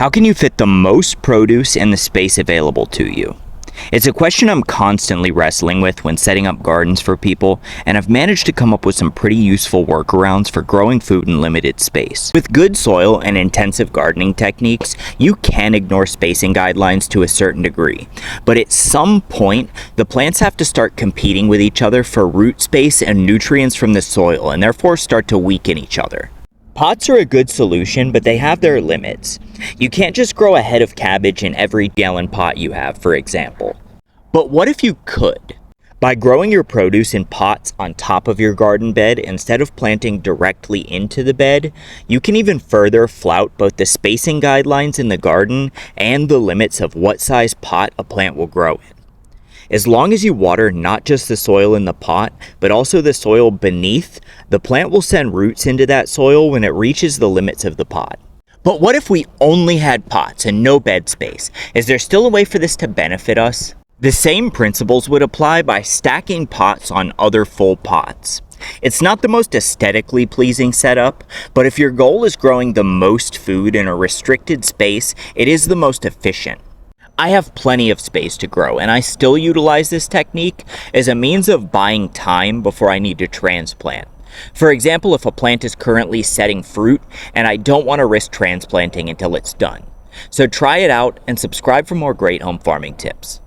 How can you fit the most produce in the space available to you? It's a question I'm constantly wrestling with when setting up gardens for people, and I've managed to come up with some pretty useful workarounds for growing food in limited space. With good soil and intensive gardening techniques, you can ignore spacing guidelines to a certain degree, but at some point, the plants have to start competing with each other for root space and nutrients from the soil, and therefore start to weaken each other. Pots are a good solution, but they have their limits. You can't just grow a head of cabbage in every gallon pot you have, for example. But what if you could? By growing your produce in pots on top of your garden bed instead of planting directly into the bed, you can even further flout both the spacing guidelines in the garden and the limits of what size pot a plant will grow in. As long as you water not just the soil in the pot, but also the soil beneath, the plant will send roots into that soil when it reaches the limits of the pot. But what if we only had pots and no bed space? Is there still a way for this to benefit us? The same principles would apply by stacking pots on other full pots. It's not the most aesthetically pleasing setup, but if your goal is growing the most food in a restricted space, it is the most efficient. I have plenty of space to grow, and I still utilize this technique as a means of buying time before I need to transplant. For example, if a plant is currently setting fruit and I don't want to risk transplanting until it's done. So try it out and subscribe for more great home farming tips.